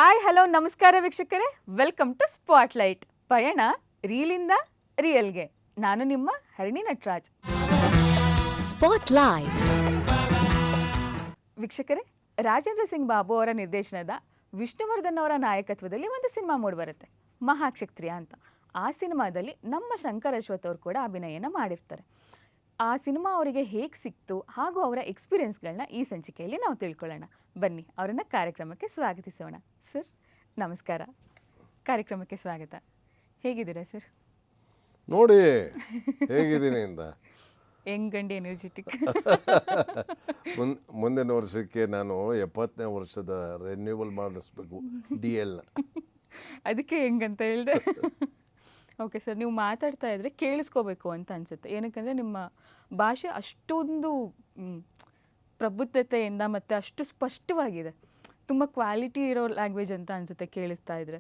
Hi hello ನಮಸ್ಕಾರ ವೀಕ್ಷಕರೇ, welcome to spotlight. ಪಯಣ ರೀಲಿಂದ ರಿಯಲ್ಗೆ. ನಾನು ನಿಮ್ಮ ಹರಿಣಿ ನಟರಾಜ್. ಸ್ಪಾಟ್ಲೈಟ್. ವೀಕ್ಷಕರೇ, ರಾಜೇಂದ್ರ ಸಿಂಗ್ ಬಾಬು ಅವರ ನಿರ್ದೇಶನದ ವಿಷ್ಣುವರ್ಧನ್ ಅವರ ನಾಯಕತ್ವದಲ್ಲಿ ಒಂದು ಸಿನಿಮಾ ಮೂಡಿಬರುತ್ತೆ, ಮಹಾಕ್ಷತ್ರಿಯ ಅಂತ. ಆ ಸಿನಿಮಾದಲ್ಲಿ ನಮ್ಮ ಶಂಕರ್ ಅಶ್ವಥ್ ಅವರು ಕೂಡ ಅಭಿನಯನ ಮಾಡಿರ್ತಾರೆ. ಆ ಸಿನಿಮಾ ಅವರಿಗೆ ಹೇಗೆ ಸಿಕ್ತು ಹಾಗೂ ಅವರ ಎಕ್ಸ್ಪೀರಿಯನ್ಸ್ಗಳನ್ನ ಈ ಸಂಚಿಕೆಯಲ್ಲಿ ನಾವು ತಿಳ್ಕೊಳ್ಳೋಣ. ಬನ್ನಿ ಅವರನ್ನು ಕಾರ್ಯಕ್ರಮಕ್ಕೆ ಸ್ವಾಗತಿಸೋಣ. ಸರ್ ನಮಸ್ಕಾರ, ಕಾರ್ಯಕ್ರಮಕ್ಕೆ ಸ್ವಾಗತ. ಹೇಗಿದ್ದೀರಾ ಸರ್? ನೋಡಿ ಹೇಗಿದ್ದೀನಿ ಅಂತ. ಹೆಂಗಂಡಿ ಎನರ್ಜೆಟಿಕ್. ಮುಂದಿನ ವರ್ಷಕ್ಕೆ ನಾನು 70ನೇ ವರ್ಷದ ರಿನ್ಯೂವಲ್ ಮಾಡಿಸ್ಬೇಕು DL. ಅದಕ್ಕೆ ಹೆಂಗಂತ ಹೇಳಿದೆ. ಓಕೆ ಸರ್, ನೀವು ಮಾತಾಡ್ತಾ ಇದ್ರೆ ಕೇಳಿಸ್ಕೋಬೇಕು ಅಂತ ಅನಿಸುತ್ತೆ. ಏನಕ್ಕಂದರೆ ನಿಮ್ಮ ಭಾಷೆ ಅಷ್ಟೊಂದು ಪ್ರಬುದ್ಧತೆಯಿಂದ ಮತ್ತು ಅಷ್ಟು ಸ್ಪಷ್ಟವಾಗಿದೆ. ತುಂಬ ಕ್ವಾಲಿಟಿ ಇರೋ ಲ್ಯಾಂಗ್ವೇಜ್ ಅಂತ ಅನಿಸುತ್ತೆ ಕೇಳಿಸ್ತಾ ಇದ್ರೆ.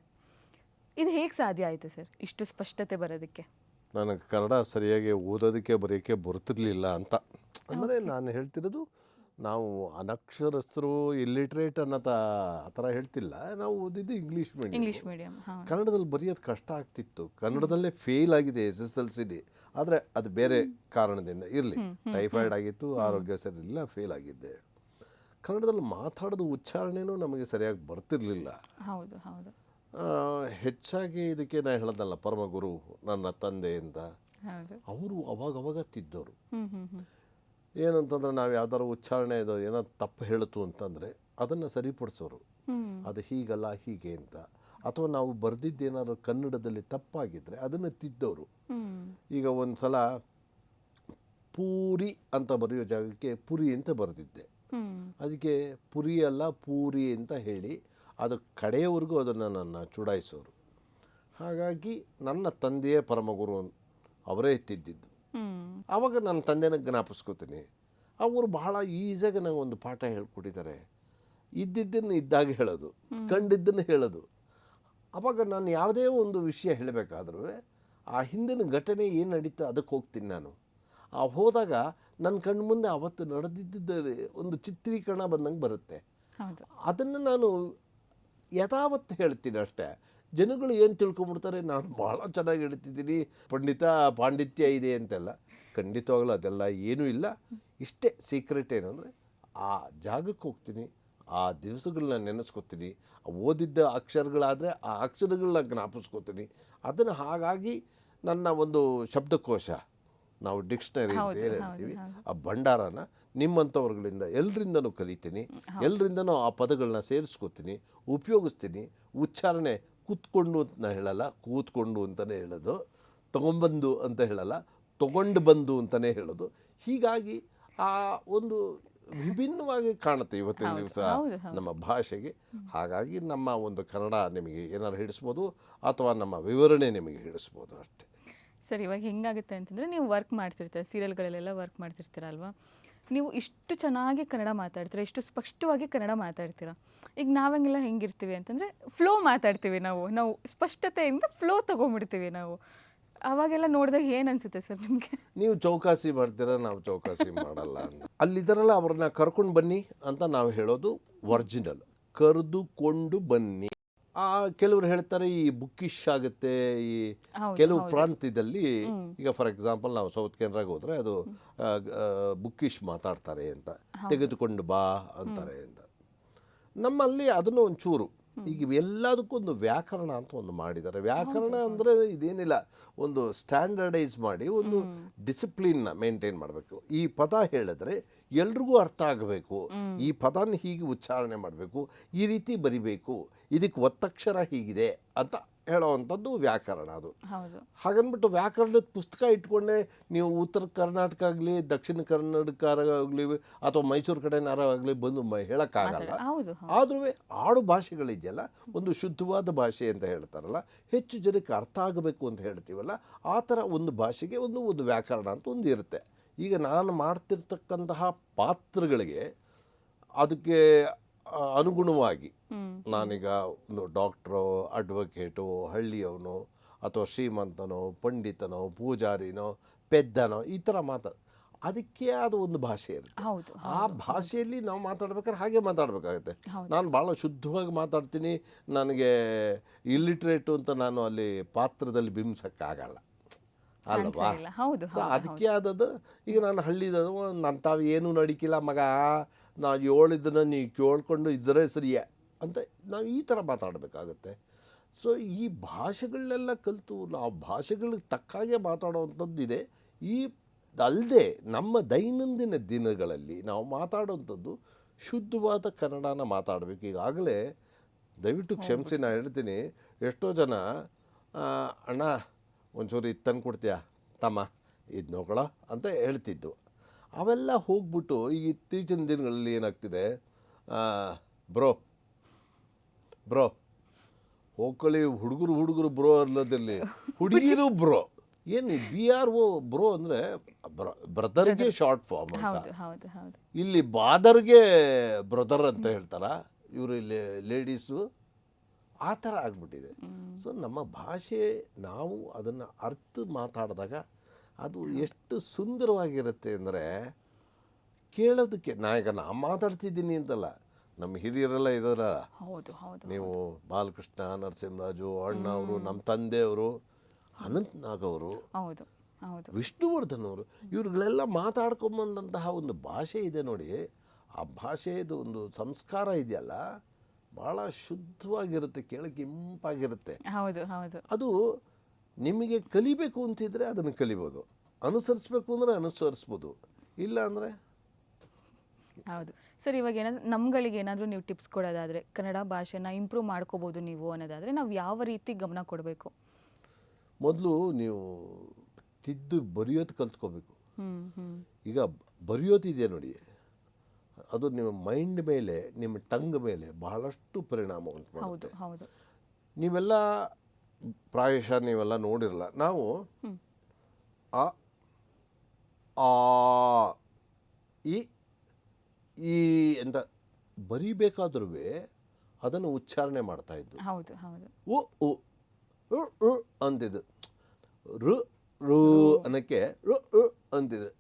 ಇದು ಹೇಗೆ ಸಾಧ್ಯ ಆಯಿತು ಸರ್ ಇಷ್ಟು ಸ್ಪಷ್ಟತೆ ಬರೋದಕ್ಕೆ? ನನಗೆ ಕನ್ನಡ ಸರಿಯಾಗಿ ಓದೋದಕ್ಕೆ ಬರೆಯೋಕ್ಕೆ ಬರ್ತಿರ್ಲಿಲ್ಲ ಅಂತ. ಅಂದರೆ ನಾನು ಹೇಳ್ತಿರೋದು, ನಾವು ಅನಕ್ಷರಸ್ಥರು ಇಲ್ಲಿಟ್ರೇಟ್ ಅನ್ನೋ ಆ ಥರ ಹೇಳ್ತಿಲ್ಲ. ನಾವು ಓದಿದ್ದು ಇಂಗ್ಲೀಷ್ ಮೀಡಿಯಮ್. ಕನ್ನಡದಲ್ಲಿ ಬರೆಯೋದು ಕಷ್ಟ ಆಗ್ತಿತ್ತು. ಕನ್ನಡದಲ್ಲೇ ಫೇಲ್ ಆಗಿದೆ SSLC. ಆದರೆ ಅದು ಬೇರೆ ಕಾರಣದಿಂದ ಇರಲಿ. ಟೈಫಾಯ್ಡ್ ಆಗಿತ್ತು, ಆರೋಗ್ಯ ಸರಿಯಿಲ್ಲ, ಫೇಲ್ ಆಗಿದ್ದೆ. ಕನ್ನಡದಲ್ಲಿ ಮಾತಾಡೋದು ಉಚ್ಚಾರಣೆನೂ ನಮಗೆ ಸರಿಯಾಗಿ ಬರ್ತಿರ್ಲಿಲ್ಲ. ಹೌದು ಹೌದು. ಹೆಚ್ಚಾಗಿ ಇದಕ್ಕೆ ನಾನು ಹೇಳೋದಲ್ಲ, ಪರಮಗುರು ನನ್ನ ತಂದೆ ಅಂತ. ಅವರು ಅವಾಗ ತಿದ್ದೋರು. ಏನಂತಂದ್ರೆ ನಾವು ಯಾವ್ದಾರು ಉಚ್ಚಾರಣೆ ಇದು ಏನೋ ತಪ್ಪು ಹೇಳಿತು ಅಂತಂದರೆ ಅದನ್ನು ಸರಿಪಡಿಸೋರು. ಅದು ಹೀಗಲ್ಲ ಹೀಗೆ ಅಂತ. ಅಥವಾ ನಾವು ಬರೆದಿದ್ದೇನಾದ್ರು ಕನ್ನಡದಲ್ಲಿ ತಪ್ಪಾಗಿದ್ದರೆ ಅದನ್ನು ತಿದ್ದೋರು. ಈಗ ಒಂದು ಸಲ ಪೂರಿ ಅಂತ ಬರೆಯೋ ಜಾಗಕ್ಕೆ ಪುರಿ ಅಂತ ಬರೆದಿದ್ದೆ. ಅದಕ್ಕೆ ಪುರಿ ಅಲ್ಲ ಪೂರಿ ಅಂತ ಹೇಳಿ ಅದು ಕಡೆಯವರೆಗೂ ಅದನ್ನು ನನ್ನ ಚುಡಾಯಿಸೋರು. ಹಾಗಾಗಿ ನನ್ನ ತಂದೆಯೇ ಪರಮಗುರು, ಅವರೇ ತಿದ್ದಿದ್ದು. ಆವಾಗ ನನ್ನ ತಂದೆನ ಜ್ಞಾಪಿಸ್ಕೋತೀನಿ. ಅವರು ಬಹಳ ಈಸಿಯಾಗಿ ನಂಗೆ ಒಂದು ಪಾಠ ಹೇಳ್ಕೊಟ್ಟಿದ್ದಾರೆ. ಇದ್ದಿದ್ದನ್ನು ಇದ್ದಾಗ ಹೇಳೋದು, ಕಂಡಿದ್ದನ್ನು ಹೇಳೋದು. ಆವಾಗ ನಾನು ಯಾವುದೇ ಒಂದು ವಿಷಯ ಹೇಳಬೇಕಾದ್ರೂ ಆ ಹಿಂದಿನ ಘಟನೆ ಏನು ನಡೀತಾ ಅದಕ್ಕೆ ಹೋಗ್ತೀನಿ ನಾನು. ಆ ಹೋದಾಗ ನನ್ನ ಕಣ್ಣು ಮುಂದೆ ಅವತ್ತು ನಡೆದಿದ್ದರೆ ಒಂದು ಚಿತ್ರೀಕರಣ ಬಂದಂಗೆ ಬರುತ್ತೆ. ಅದನ್ನು ನಾನು ಯಥಾವತ್ತು ಹೇಳ್ತೀನಿ ಅಷ್ಟೇ. ಜನಗಳು ಏನು ತಿಳ್ಕೊಂಬಿಡ್ತಾರೆ, ನಾನು ಭಾಳ ಚೆನ್ನಾಗಿ ಹೇಳ್ತಿದ್ದೀನಿ, ಪಾಂಡಿತ್ಯ ಇದೆ ಅಂತೆಲ್ಲ. ಖಂಡಿತವಾಗಲೂ ಅದೆಲ್ಲ ಏನೂ ಇಲ್ಲ. ಇಷ್ಟೇ ಸೀಕ್ರೆಟ್ ಏನಂದರೆ, ಆ ಜಾಗಕ್ಕೆ ಹೋಗ್ತೀನಿ, ಆ ದಿವಸಗಳನ್ನ ನೆನೆಸ್ಕೊತೀನಿ. ಓದಿದ್ದ ಅಕ್ಷರಗಳಾದರೆ ಆ ಅಕ್ಷರಗಳನ್ನ ಜ್ಞಾಪಿಸ್ಕೋತೀನಿ. ಅದನ್ನು ಹಾಗಾಗಿ ನನ್ನ ಒಂದು ಶಬ್ದಕೋಶ, ನಾವು ಡಿಕ್ಷನರಿ ಅಂತ ಏನು ಹೇಳ್ತೀವಿ, ಆ ಭಂಡಾರನ ನಿಮ್ಮಂಥವ್ರುಗಳಿಂದ ಎಲ್ಲರಿಂದನೂ ಕಲಿತೀನಿ. ಎಲ್ಲರಿಂದನೂ ಆ ಪದಗಳನ್ನ ಸೇರಿಸ್ಕೋತೀನಿ, ಉಪಯೋಗಿಸ್ತೀನಿ. ಉಚ್ಚಾರಣೆ ಕೂತ್ಕೊಂಡು ಅಂತ ಹೇಳಲ್ಲ, ಕೂತ್ಕೊಂಡು ಅಂತಲೇ ಹೇಳೋದು. ತೊಗೊಂಬಂದು ಅಂತ ಹೇಳಲ್ಲ, ತೊಗೊಂಡು ಬಂದು ಅಂತಲೇ ಹೇಳೋದು. ಹೀಗಾಗಿ ಆ ಒಂದು ವಿಭಿನ್ನವಾಗಿ ಕಾಣುತ್ತೆ ಇವತ್ತಿನ ದಿವಸ ನಮ್ಮ ಭಾಷೆಗೆ. ಹಾಗಾಗಿ ನಮ್ಮ ಒಂದು ಕನ್ನಡ ನಿಮಗೆ ಏನಾದ್ರು ಹಿಡಿಸ್ಬೋದು, ಅಥವಾ ನಮ್ಮ ವಿವರಣೆ ನಿಮಗೆ ಹಿಡಿಸ್ಬೋದು ಅಷ್ಟೇ. ಸರ್, ಇವಾಗ ಹೆಂಗಾಗುತ್ತೆ ಅಂತಂದರೆ, ನೀವು ವರ್ಕ್ ಮಾಡ್ತಿರ್ತೀರ, ಸೀರಿಯಲ್ಗಳಲ್ಲೆಲ್ಲ ವರ್ಕ್ ಮಾಡ್ತಿರ್ತೀರಲ್ವಾ, ನೀವು ಇಷ್ಟು ಚೆನ್ನಾಗಿ ಕನ್ನಡ ಮಾತಾಡ್ತೀರ, ಇಷ್ಟು ಸ್ಪಷ್ಟವಾಗಿ ಕನ್ನಡ ಮಾತಾಡ್ತೀರ. ಈಗ ನಾವಂಗೆಲ್ಲ ಹೆಂಗಿರ್ತೀವಿ ಅಂತಂದರೆ, ಫ್ಲೋ ಮಾತಾಡ್ತೀವಿ. ನಾವು ಸ್ಪಷ್ಟತೆಯಿಂದ ಫ್ಲೋ ತೊಗೊಂಬಿಡ್ತೀವಿ ನಾವು. ಅವಾಗೆಲ್ಲ ನೋಡಿದಾಗ ಏನು ಅನಿಸುತ್ತೆ ಸರ್ ನಿಮಗೆ? ನೀವು ಚೌಕಾಸಿ ಮಾಡ್ತೀರ, ನಾವು ಚೌಕಾಸಿ ಮಾಡಲ್ಲ ಅಂತ. ಅಲ್ಲಿದ್ದಾರಲ್ಲ, ಅವ್ರನ್ನ ಕರ್ಕೊಂಡು ಬನ್ನಿ ಅಂತ ನಾವು ಹೇಳೋದು ಒರಿಜಿನಲ್. ಕರೆದುಕೊಂಡು ಬನ್ನಿ. ಕೆಲವರು ಹೇಳ್ತಾರೆ ಈ ಬುಕ್ಕಿಶ್ ಆಗುತ್ತೆ. ಈ ಕೆಲವು ಪ್ರಾಂತ್ಯದಲ್ಲಿ, ಈಗ ಫಾರ್ ಎಕ್ಸಾಂಪಲ್ ನಾವು ಸೌತ್ ಕೆನರಾಗ ಹೋದರೆ ಅದು ಬುಕ್ಕಿಶ್ ಮಾತಾಡ್ತಾರೆ ಅಂತ, ತೆಗೆದುಕೊಂಡು ಬಾ ಅಂತಾರೆ ಅಂತ. ನಮ್ಮಲ್ಲಿ ಅದನ್ನು ಒಂಚೂರು, ಈಗ ಎಲ್ಲದಕ್ಕೂ ಒಂದು ವ್ಯಾಕರಣ ಅಂತ ಒಂದು ಮಾಡಿದ್ದಾರೆ. ವ್ಯಾಕರಣ ಅಂದರೆ ಇದೇನಿಲ್ಲ, ಒಂದು ಸ್ಟ್ಯಾಂಡರ್ಡೈಸ್ ಮಾಡಿ ಒಂದು ಡಿಸಿಪ್ಲಿನ್ನ ಮೇಂಟೈನ್ ಮಾಡಬೇಕು. ಈ ಪದ ಹೇಳಿದ್ರೆ ಎಲ್ರಿಗೂ ಅರ್ಥ ಆಗಬೇಕು, ಈ ಪದನ ಹೀಗೆ ಉಚ್ಚಾರಣೆ ಮಾಡಬೇಕು, ಈ ರೀತಿ ಬರಿಬೇಕು, ಇದಕ್ಕೆ ಒತ್ತಕ್ಷರ ಹೀಗಿದೆ ಅಂತ ಹೇಳೋವಂಥದ್ದು ವ್ಯಾಕರಣ. ಅದು ಹಾಗನ್ಬಿಟ್ಟು ವ್ಯಾಕರಣದ ಪುಸ್ತಕ ಇಟ್ಕೊಂಡೆ ನೀವು ಉತ್ತರ ಕರ್ನಾಟಕ ಆಗಲಿ, ದಕ್ಷಿಣ ಕನ್ನಡ ಆಗಲಿ, ಅಥವಾ ಮೈಸೂರು ಕಡೆನಾರ ಆಗಲಿ ಬಂದು ಹೇಳೋಕ್ಕಾಗಲ್ಲ. ಆದ್ರೂ ಆಡು ಭಾಷೆಗಳಿದೆಯಲ್ಲ, ಒಂದು ಶುದ್ಧವಾದ ಭಾಷೆ ಅಂತ ಹೇಳ್ತಾರಲ್ಲ, ಹೆಚ್ಚು ಜನಕ್ಕೆ ಅರ್ಥ ಆಗಬೇಕು ಅಂತ ಹೇಳ್ತೀವಲ್ಲ, ಆ ಥರ ಒಂದು ಭಾಷೆಗೆ ಒಂದು ವ್ಯಾಕರಣ ಅಂತ ಒಂದು ಇರುತ್ತೆ. ಈಗ ನಾನು ಮಾಡ್ತಿರ್ತಕ್ಕಂತಹ ಪಾತ್ರಗಳಿಗೆ ಅದಕ್ಕೆ ಅನುಗುಣವಾಗಿ ನಾನೀಗ ಒಂದು ಡಾಕ್ಟ್ರೋ, ಅಡ್ವೊಕೇಟೋ, ಹಳ್ಳಿಯವನೋ, ಅಥವಾ ಶ್ರೀಮಂತನೋ, ಪಂಡಿತನೋ, ಪೂಜಾರಿನೋ, ಪೆದ್ದನೋ, ಈ ಥರ ಅದಕ್ಕೆ ಅದು ಒಂದು ಭಾಷೆ ಇರುತ್ತೆ. ಹೌದು ಆ ಭಾಷೆಯಲ್ಲಿ ನಾವು ಮಾತಾಡ್ಬೇಕಾದ್ರೆ ಹಾಗೆ ಮಾತಾಡಬೇಕಾಗುತ್ತೆ. ಹೌದು. ನಾನು ಭಾಳ ಶುದ್ಧವಾಗಿ ಮಾತಾಡ್ತೀನಿ, ನನಗೆ ಇಲ್ಲಿಟ್ರೇಟು ಅಂತ ನಾನು ಅಲ್ಲಿ ಪಾತ್ರದಲ್ಲಿ ಬಿಂಬಿಸೋಕ್ಕಾಗಲ್ಲ ಅಲ್ವಾ. ಇಲ್ಲ. ಹೌದು ಸೊ ಅದಕ್ಕೆ ಆದದ್ದು. ಈಗ ನಾನು ಹಳ್ಳಿದದು ನನ್ನ ತಾವು ಏನೂ ನಡಿಕಿಲ್ಲ ಮಗ, ನಾವು ಹೇಳಿದ್ದನ್ನು ನೀವು ಕೇಳ್ಕೊಂಡು ಇದ್ದರೆ ಸರಿಯೇ ಅಂತ ನಾವು ಈ ಥರ ಮಾತಾಡಬೇಕಾಗತ್ತೆ. ಸೊ ಈ ಭಾಷೆಗಳನ್ನೆಲ್ಲ ಕಲಿತು ನಾವು ಭಾಷೆಗಳಿಗೆ ತಕ್ಕಾಗೆ ಮಾತಾಡೋವಂಥದ್ದಿದೆ. ಈ ಅಲ್ಲದೆ ನಮ್ಮ ದೈನಂದಿನ ದಿನಗಳಲ್ಲಿ ನಾವು ಮಾತಾಡೋವಂಥದ್ದು ಶುದ್ಧವಾದ ಕನ್ನಡನ ಮಾತಾಡಬೇಕು. ಈಗಾಗಲೇ ದಯವಿಟ್ಟು ಕ್ಷಮಿಸಿ ನಾನು ಹೇಳ್ತೀನಿ, ಎಷ್ಟೋ ಜನ ಅಣ್ಣ ಒಂಚೂರು ಇದು ತಂದು ಕೊಡ್ತೀಯಾ ತಮ್ಮ, ಇದು ನೋಡ್ಕೊಳ್ಳೋ ಅಂತ ಹೇಳ್ತಿದ್ದು. ಅವೆಲ್ಲ ಹೋಗ್ಬಿಟ್ಟು ಈಗ ಇತ್ತೀಚಿನ ದಿನಗಳಲ್ಲಿ ಏನಾಗ್ತಿದೆ, ಬ್ರೋ ಬ್ರೋ ಹೋಗ್ಕೊಳ್ಳಿ, ಹುಡುಗರು ಬ್ರೋ ಅನ್ನೋದಿರಲಿ, ಹುಡುಗಿರು ಬ್ರೋ. ಏನು BRO ಬ್ರೋ ಅಂದರೆ ಬ್ರದರ್ಗೆ ಶಾರ್ಟ್ ಫಾರ್ಮ್ ಅಂತ. ಹೌದು ಹೌದು ಹೌದು. ಇಲ್ಲಿ ಬಾದರ್ಗೆ ಬ್ರದರ್ ಅಂತ ಹೇಳ್ತಾರ ಇವರು, ಇಲ್ಲಿ ಲೇಡೀಸು ಆ ಥರ ಆಗ್ಬಿಟ್ಟಿದೆ. ಸೊ ನಮ್ಮ ಭಾಷೆ ನಾವು ಅದನ್ನು ಅರ್ಥ ಮಾತಾಡಿದಾಗ ಅದು ಎಷ್ಟು ಸುಂದರವಾಗಿರುತ್ತೆ ಅಂದರೆ ಕೇಳೋದಕ್ಕೆ. ನಾಯಕ ನಾನು ಮಾತಾಡ್ತಿದ್ದೀನಿ ಅಂತಲ್ಲ, ನಮ್ಮ ಹಿರಿಯರೆಲ್ಲ ಇದಾರ, ಹೌದು ಹೌದು. ನೀವು ಬಾಲಕೃಷ್ಣ, ನರಸಿಂಹರಾಜು ಅಣ್ಣ ಅವರು, ನಮ್ಮ ತಂದೆಯವರು, ಅನಂತ್ ನಾಗ್ ಅವರು, ಹೌದು ಹೌದು. ವಿಷ್ಣುವರ್ಧನ್ ಅವರು, ಇವ್ರುಗಳೆಲ್ಲ ಮಾತಾಡ್ಕೊಂಬಂದಂತಹ ಒಂದು ಭಾಷೆ ಇದೆ ನೋಡಿ. ಆ ಭಾಷೆದು ಒಂದು ಸಂಸ್ಕಾರ ಇದೆಯಲ್ಲ, ಭಾಳ ಶುದ್ಧವಾಗಿರುತ್ತೆ, ಕೇಳಕ್ಕೆ ಇಂಪಾಗಿರುತ್ತೆ. ಹೌದು ಹೌದು. ಅದು ನಿಮಗೆ ಕಲಿಬೇಕು ಅಂತಿದ್ರೆ ಅದನ್ನು ಕಲಿಬೋದು, ಅನುಸರಿಸ್ಬೇಕು ಅಂದರೆ ಅನುಸರಿಸ್ಬೋದು, ಇಲ್ಲ ಅಂದರೆ ಹೌದು ಸರ್. ಇವಾಗ ಏನಾದರೂ ನಮ್ಗಳಿಗೆ ಏನಾದರೂ ನೀವು ಟಿಪ್ಸ್ ಕೊಡೋದಾದರೆ, ಕನ್ನಡ ಭಾಷೆನ ಇಂಪ್ರೂವ್ ಮಾಡ್ಕೋಬೋದು ನೀವು ಅನ್ನೋದಾದರೆ ನಾವು ಯಾವ ರೀತಿ ಗಮನ ಕೊಡಬೇಕು? ಮೊದಲು ನೀವು ತಿದ್ದು ಬರೆಯೋದು ಕಲ್ತ್ಕೋಬೇಕು. ಹ್ಞೂ. ಈಗ ಬರೆಯೋದಿದೆ ನೋಡಿ, ಅದು ನಿಮ್ಮ ಮೈಂಡ್ ಮೇಲೆ, ನಿಮ್ಮ ಟಂಗ್ ಮೇಲೆ ಬಹಳಷ್ಟು ಪರಿಣಾಮ ಉಂಟು ಹೌದು ಮಾಡುತ್ತೆ. ಹೌದು. ನೀವೆಲ್ಲ ಪ್ರಾಯಶಃ ನೀವೆಲ್ಲ ನೋಡಿರಲ್ಲ, ನಾವು ಆ ಆ ಈ ಅಂತ ಬರಿಬೇಕಾದ್ರೂ ಅದನ್ನು ಉಚ್ಚಾರಣೆ ಮಾಡ್ತಾ ಇದ್ದು. ಹೌದು ಹೌದು. ಉ ಉ ಋ ಋ ಅಂತಿದ್ದು, ಋ ಋ ಅನ್ನಕ್ಕೆ ಋ ಋ ಅಂತಿದ್ದು.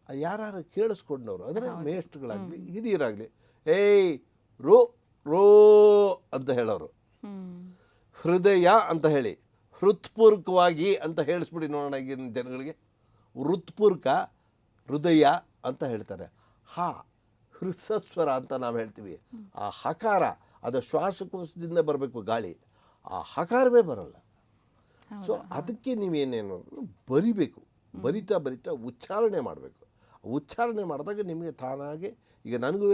ಯಾರು ಕೇಳಿಸ್ಕೊಂಡವರು ಅಂದರೆ ಮೇಷ್ಟ್ರುಗಳಾಗಲಿ ಹಿರಿಯರಾಗಲಿ, ಏಯ್ ರೋ ರೋ ಅಂತ ಹೇಳೋರು. ಹೃದಯ ಅಂತ ಹೇಳಿ ಹೃತ್ಪೂರ್ವಕವಾಗಿ ಅಂತ ಹೇಳಿಸ್ಬಿಡಿ ನೋಡೋಣ ಈಗಿನ ಜನಗಳಿಗೆ. ಹೃತ್ಪೂರ್ವಕ ಹೃದಯ ಅಂತ ಹೇಳ್ತಾರೆ. ಹೃಸ್ವರ ಅಂತ ನಾವು ಹೇಳ್ತೀವಿ. ಆ ಹಕಾರ ಅದು ಶ್ವಾಸಕೋಶದಿಂದ ಬರಬೇಕು ಗಾಳಿ, ಆ ಹಕಾರವೇ ಬರಲ್ಲ. ಸೊ ಅದಕ್ಕೆ ನೀವೇನೇನು ಬರಿಬೇಕು, ಬರಿತಾ ಬರಿತಾ ಉಚ್ಚಾರಣೆ ಮಾಡಬೇಕು. ಉಚ್ಚಾರಣೆ ಮಾಡಿದಾಗ ನಿಮಗೆ ತಾನಾಗೆ, ಈಗ ನನಗೂ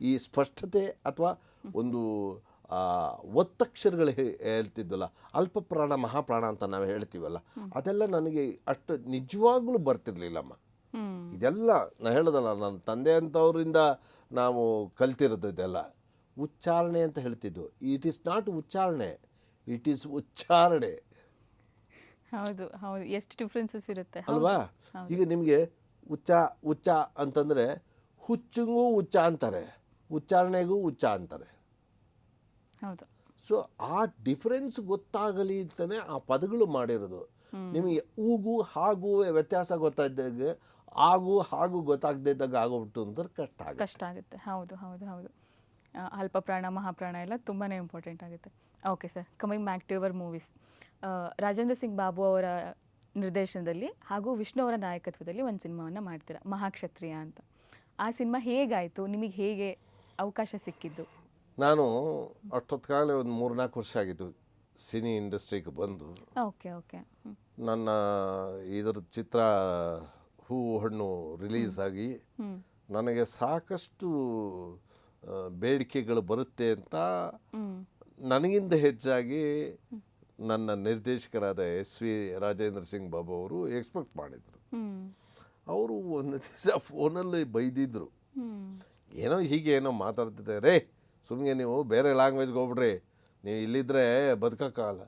ಈ ಸ್ಪಷ್ಟತೆ ಅಥವಾ ಒಂದು ಒತ್ತಕ್ಷರಗಳು ಹೇಳ್ತಿದ್ವಲ್ಲ, ಅಲ್ಪ ಪ್ರಾಣ ಮಹಾಪ್ರಾಣ ಅಂತ ನಾವು ಹೇಳ್ತೀವಲ್ಲ, ಅದೆಲ್ಲ ನನಗೆ ಅಷ್ಟು ನಿಜವಾಗ್ಲೂ ಬರ್ತಿರ್ಲಿಲ್ಲಮ್ಮ. ಇದೆಲ್ಲ ನಾನು ಹೇಳೋದಲ್ಲ, ನನ್ನ ತಂದೆ ಅಂತವರಿಂದ ನಾವು ಕಲ್ತಿರೋದು ಇದೆಲ್ಲ. ಉಚ್ಚಾರಣೆ ಅಂತ ಹೇಳ್ತಿದ್ದು, ಇಟ್ ಈಸ್ ನಾಟ್ ಉಚ್ಚಾರಣೆ, ಇಟ್ ಈಸ್ ಉಚ್ಚಾರಣೆ. ಹೌದು ಹೌದು. ಎಷ್ಟು ಡಿಫ್ರೆನ್ಸಸ್ ಇರುತ್ತೆ ಅಲ್ವಾ. ಈಗ ನಿಮಗೆ ಉಚ್ಚ ಅಂತಂದರೆ ಹುಚ್ಚಂಗೂ ಉಚ್ಚ ಅಂತಾರೆ, ಉಚ್ಚಾರಣೆಗೂ ಉಚ್ಚ ಅಂತಾರೆ. ಹೌದು. ಸೊ ಆ ಡಿಫ್ರೆನ್ಸ್ ಗೊತ್ತಾಗಲಿ ಅಂತಾನೆ ಆ ಪದಗಳು ಮಾಡಿರೋದು. ನಿಮಗೆ ಊಗು ಹಾಗೂ ವ್ಯತ್ಯಾಸ ಗೊತ್ತಾಗ್ದಾಗ, ಆಗು ಹಾಗೂ ಗೊತ್ತಾಗದೇ ಇದ್ದಾಗ ಆಗೋಗ್ಬಿಟ್ಟು ಅಂದ್ರೆ ಕಷ್ಟ ಆಗುತ್ತೆ. ಹೌದು ಹೌದು ಹೌದು. ಅಲ್ಪ ಪ್ರಾಣ ಮಹಾಪ್ರಾಣ ಎಲ್ಲ ತುಂಬಾ ಇಂಪಾರ್ಟೆಂಟ್ ಆಗುತ್ತೆ. Okay sir, coming back to your movies. Rajendra Singh Babu ಅವರ ನಿರ್ದೇಶನದಲ್ಲಿ ಹಾಗೂ ವಿಷ್ಣು ಅವರ ನಾಯಕತ್ವದಲ್ಲಿ ಒಂದು ಸಿನಿಮಾವನ್ನು ಮಾಡ್ತೀರಾ, ಮಹಾಕ್ಷತ್ರಿಯ ಅಂತ. ಆ ಸಿನಿಮಾ ಹೇಗಾಯಿತು, ನಿಮಗೆ ಹೇಗೆ ಅವಕಾಶ ಸಿಕ್ಕಿದ್ದು? ನಾನು ಅಷ್ಟೊತ್ಕಾಗಲೇ ಒಂದು 3-4 ವರ್ಷ ಆಗಿತ್ತು ಸಿನಿ ಇಂಡಸ್ಟ್ರಿಗೆ ಬಂದು. Okay okay. ನನ್ನ ಇದರ ಚಿತ್ರ ಹೂವು ಹಣ್ಣು ರಿಲೀಸ್ ಆಗಿ ನನಗೆ ಸಾಕಷ್ಟು ಬೇಡಿಕೆಗಳು ಬರುತ್ತೆ ಅಂತ ನನಗಿಂತ ಹೆಚ್ಚಾಗಿ ನನ್ನ ನಿರ್ದೇಶಕರಾದ SV ರಾಜೇಂದ್ರ ಸಿಂಗ್ ಬಾಬು ಅವರು ಎಕ್ಸ್ಪೆಕ್ಟ್ ಮಾಡಿದರು. ಅವರು ಒಂದು ದಿವಸ ಫೋನಲ್ಲಿ ಬೈದಿದ್ರು, ಏನೋ ಹೀಗೆ ಏನೋ ಮಾತಾಡ್ತಿದ್ದೆ, ರೇ ಸುಮ್ಮನೆ ನೀವು ಬೇರೆ ಲ್ಯಾಂಗ್ವೇಜ್ಗೆ ಹೋಗ್ಬಿಡ್ರಿ, ನೀವು ಇಲ್ಲಿದ್ದರೆ ಬದುಕೋಕ್ಕಾಗಲ್ಲ.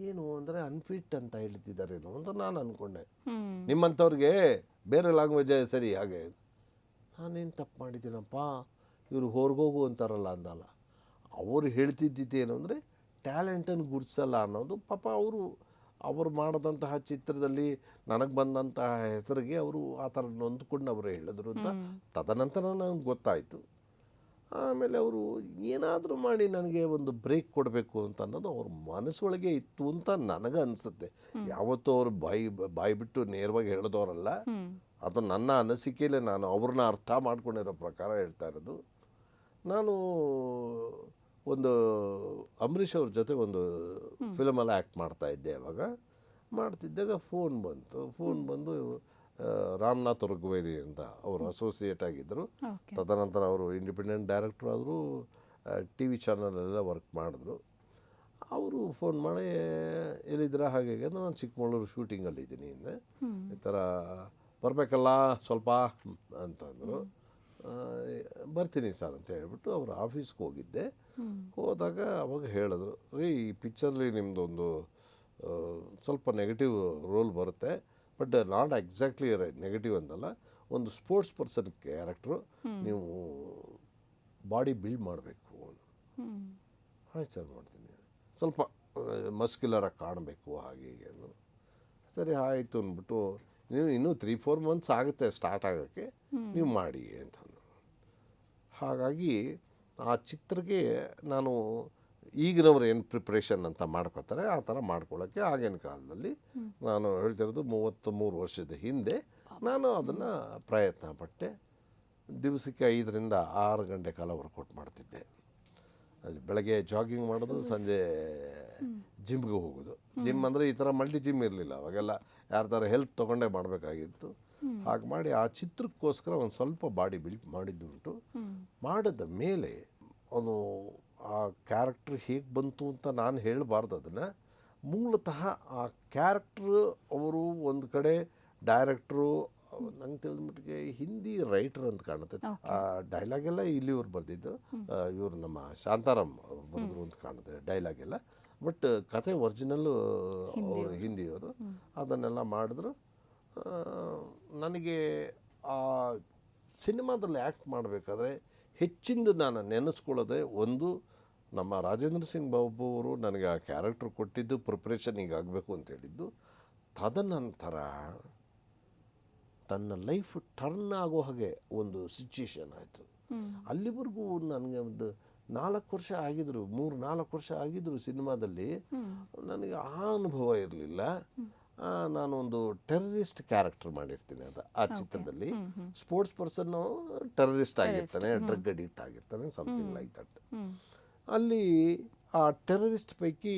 ಏನು ಅಂದರೆ ಅನ್ಫಿಟ್ ಅಂತ ಹೇಳ್ತಿದ್ದಾರೇನೋ ಅಂತ ನಾನು ಅಂದ್ಕೊಂಡೆ. ನಿಮ್ಮಂಥವ್ರಿಗೆ ಬೇರೆ ಲ್ಯಾಂಗ್ವೇಜೇ ಸರಿ. ಹಾಗೆ ನಾನೇನು ತಪ್ಪು ಮಾಡಿದ್ದೀನಪ್ಪ, ಇವರು ಹೊರಗೋಗು ಅಂತಾರಲ್ಲ ಅಂದಲ್ಲ. ಅವರು ಹೇಳ್ತಿದ್ದಿದ್ದೇನು ಅಂದರೆ ಟ್ಯಾಲೆಂಟನ್ನು ಗುರುತಿಸಲ್ಲ ಅನ್ನೋದು. ಪಾಪ ಅವರು ಅವರು ಮಾಡಿದಂತಹ ಚಿತ್ರದಲ್ಲಿ ನನಗೆ ಬಂದಂತಹ ಹೆಸರಿಗೆ ಅವರು ಆ ಥರ ನೊಂದ್ಕೊಂಡು ಅವರು ಹೇಳಿದ್ರು ಅಂತ ತದನಂತರ ನನಗೆ ಗೊತ್ತಾಯಿತು. ಆಮೇಲೆ ಅವರು ಏನಾದರೂ ಮಾಡಿ ನನಗೆ ಒಂದು ಬ್ರೇಕ್ ಕೊಡಬೇಕು ಅಂತ ಅನ್ನೋದು ಅವ್ರ ಮನಸ್ಸೊಳಗೆ ಇತ್ತು ಅಂತ ನನಗೆ ಅನಿಸುತ್ತೆ. ಯಾವತ್ತೂ ಅವರು ಬಾಯಿ ಬಿಟ್ಟು ನೇರವಾಗಿ ಹೇಳಿದವರಲ್ಲ. ಅದು ನನ್ನ ಅನಿಸಿಕೆಯಲ್ಲೇ ನಾನು ಅವ್ರನ್ನ ಅರ್ಥ ಮಾಡ್ಕೊಂಡಿರೋ ಪ್ರಕಾರ ಹೇಳ್ತಾ ಇರೋದು. ನಾನು ಒಂದು ಅಂಬರೀಷ್ ಅವ್ರ ಜೊತೆ ಒಂದು ಫಿಲಮಲ್ಲಿ ಆ್ಯಕ್ಟ್ ಮಾಡ್ತಾಯಿದ್ದೆ. ಅವಾಗ ಮಾಡ್ತಿದ್ದಾಗ ಫೋನ್ ಬಂದು ರಾಮನಾಥ್ ಋಗ್ವೇದಿ ಅಂತ ಅವರು ಅಸೋಸಿಯೇಟ್ ಆಗಿದ್ದರು. ತದನಂತರ ಅವರು ಇಂಡಿಪೆಂಡೆಂಟ್ ಡೈರೆಕ್ಟ್ರು ಆದರು, ಟಿ ವಿ ಚಾನಲೆಲ್ಲ ವರ್ಕ್ ಮಾಡಿದ್ರು. ಅವರು ಫೋನ್ ಮಾಡಿ ಎಲ್ಲಿದ್ದೀರಾ ಹಾಗೆ ನಾನು ಚಿಕ್ಕಮಗಳೂರು ಶೂಟಿಂಗಲ್ಲಿದ್ದೀನಿ ಹಿಂದೆ, ಈ ಥರ ಬರಬೇಕಲ್ಲ ಸ್ವಲ್ಪ ಅಂತಂದರು. ಬರ್ತೀನಿ ಸರ್ ಅಂತ ಹೇಳ್ಬಿಟ್ಟು ಅವ್ರ ಆಫೀಸ್ಗೆ ಹೋಗಿದ್ದೆ. ಹೋದಾಗ ಅವಾಗ ಹೇಳಿದ್ರು, ರೀ ಈ ಪಿಕ್ಚರ್ಲಿ ನಿಮ್ಮದೊಂದು ಸ್ವಲ್ಪ ನೆಗೆಟಿವ್ ರೋಲ್ ಬರುತ್ತೆ, ಬಟ್ ನಾಟ್ ಎಕ್ಸಾಕ್ಟ್ಲಿ ನೆಗೆಟಿವ್ ಅಂತಲ್ಲ, ಒಂದು ಸ್ಪೋರ್ಟ್ಸ್ ಪರ್ಸನ್ ಕ್ಯಾರೆಕ್ಟ್ರು, ನೀವು ಬಾಡಿ ಬಿಲ್ಡ್ ಮಾಡಬೇಕು. ಆಯ್ತು ಸರ್ ಮಾಡ್ತೀನಿ, ಸ್ವಲ್ಪ ಮಸ್ಕ್ಯುಲರಾಗಿ ಕಾಣಬೇಕು ಹಾಗೆ ಹೀಗೆ ಅಂದರು. ಸರಿ ಆಯಿತು ಅಂದ್ಬಿಟ್ಟು, ನೀವು ಇನ್ನೂ 3-4 ಮಂತ್ಸ್ ಆಗುತ್ತೆ ಸ್ಟಾರ್ಟ್ ಆಗೋಕ್ಕೆ, ನೀವು ಮಾಡಿ ಅಂತಂದರು. ಹಾಗಾಗಿ ಆ ಚಿತ್ರಕ್ಕೆ ನಾನು ಈಗಿನವ್ರು ಏನು ಪ್ರಿಪ್ರೇಷನ್ ಅಂತ ಮಾಡ್ಕೋತಾರೆ ಆ ಥರ ಮಾಡ್ಕೊಳ್ಳೋಕ್ಕೆ ಆಗಿನ ಕಾಲದಲ್ಲಿ ನಾನು ಹೇಳ್ತಿರೋದು 33 ವರ್ಷದ ಹಿಂದೆ ನಾನು ಅದನ್ನು ಪ್ರಯತ್ನ ಪಟ್ಟೆ. ದಿವಸಕ್ಕೆ 5ರಿಂದ 6 ಗಂಟೆ ಕಾಲ ವರ್ಕೌಟ್ ಮಾಡ್ತಿದ್ದೆ. ಬೆಳಗ್ಗೆ ಜಾಗಿಂಗ್ ಮಾಡೋದು, ಸಂಜೆ ಜಿಮ್ಗೆ ಹೋಗೋದು. ಜಿಮ್ ಅಂದರೆ ಈ ಥರ ಮಲ್ಟಿ ಜಿಮ್ ಇರಲಿಲ್ಲ ಅವಾಗೆಲ್ಲ, ಯಾರ ಥರ ಹೆಲ್ಪ್ ತೊಗೊಂಡೇ ಮಾಡಬೇಕಾಗಿತ್ತು. ಹಾಗೆ ಮಾಡಿ ಆ ಚಿತ್ರಕ್ಕೋಸ್ಕರ ಒಂದು ಸ್ವಲ್ಪ ಬಾಡಿ ಬಿಲ್ಡ್ ಮಾಡಿದ್ದುಂಟು. ಮಾಡಿದ ಮೇಲೆ ಅದು ಆ ಕ್ಯಾರೆಕ್ಟ್ರ್ ಹೇಗೆ ಬಂತು ಅಂತ ನಾನು ಹೇಳಬಾರ್ದು. ಅದನ್ನು ಮೂಲತಃ ಆ ಕ್ಯಾರೆಕ್ಟ್ರು ಅವರು ಒಂದು ಕಡೆ ಡೈರೆಕ್ಟ್ರು, ನಂಗೆ ತಿಳಿದ ಮಟ್ಟಿಗೆ ಹಿಂದಿ ರೈಟರ್ ಅಂತ ಕಾಣುತ್ತೆ. ಆ ಡೈಲಾಗೆಲ್ಲ ಇಲ್ಲಿವ್ರು ಬರೆದಿದ್ದು, ಇವರು ನಮ್ಮ ಶಾಂತಾರಾಮ್ ಬರೆದ್ರು ಅಂತ ಕಾಣುತ್ತೆ ಡೈಲಾಗೆಲ್ಲ. ಬಟ್ ಕತೆ ಒರಿಜಿನಲ್ಲು ಅವರು ಹಿಂದಿಯವರು. ಅದನ್ನೆಲ್ಲ ಮಾಡಿದ್ರು. ನನಗೆ ಆ ಸಿನಿಮಾದಲ್ಲಿ ಆ್ಯಕ್ಟ್ ಮಾಡಬೇಕಾದ್ರೆ ಹೆಚ್ಚಿಂದು ನಾನು ನೆನೆಸ್ಕೊಳ್ಳೋದೆ ಒಂದು, ನಮ್ಮ ರಾಜೇಂದ್ರ ಸಿಂಗ್ ಬಾಬು ಅವರು ನನಗೆ ಆ ಕ್ಯಾರೆಕ್ಟ್ರ್ ಕೊಟ್ಟಿದ್ದು ಪ್ರಿಪ್ರೇಷನ್ ಹೀಗಾಗಬೇಕು ಅಂತ ಹೇಳಿದ್ದು. ತದನಂತರ ತನ್ನ ಲೈಫ್ ಟರ್ನ್ ಆಗೋ ಹಾಗೆ ಒಂದು ಸಿಚುಯೇಷನ್ ಆಯಿತು. ಅಲ್ಲಿವರೆಗೂ ನನಗೆ ಒಂದು 4 ವರ್ಷ ಆಗಿದ್ರು, 3-4 ವರ್ಷ ಆಗಿದ್ರು ಸಿನಿಮಾದಲ್ಲಿ. ನನಗೆ ಆ ಅನುಭವ ಇರಲಿಲ್ಲ. ನಾನೊಂದು ಟೆರರಿಸ್ಟ್ ಕ್ಯಾರೆಕ್ಟರ್ ಮಾಡಿರ್ತೀನಿ ಆ ಚಿತ್ರದಲ್ಲಿ. ಸ್ಪೋರ್ಟ್ಸ್ ಪರ್ಸನ್ನು ಟೆರರಿಸ್ಟ್ ಆಗಿರ್ತಾನೆ, ಡ್ರಗ್ ಅಡಿಕ್ಟ್ ಆಗಿರ್ತಾನೆ, ಸಮಥಿಂಗ್ ಲೈಕ್ ದಟ್. ಅಲ್ಲಿ ಆ ಟೆರರಿಸ್ಟ್ ಪೈಕಿ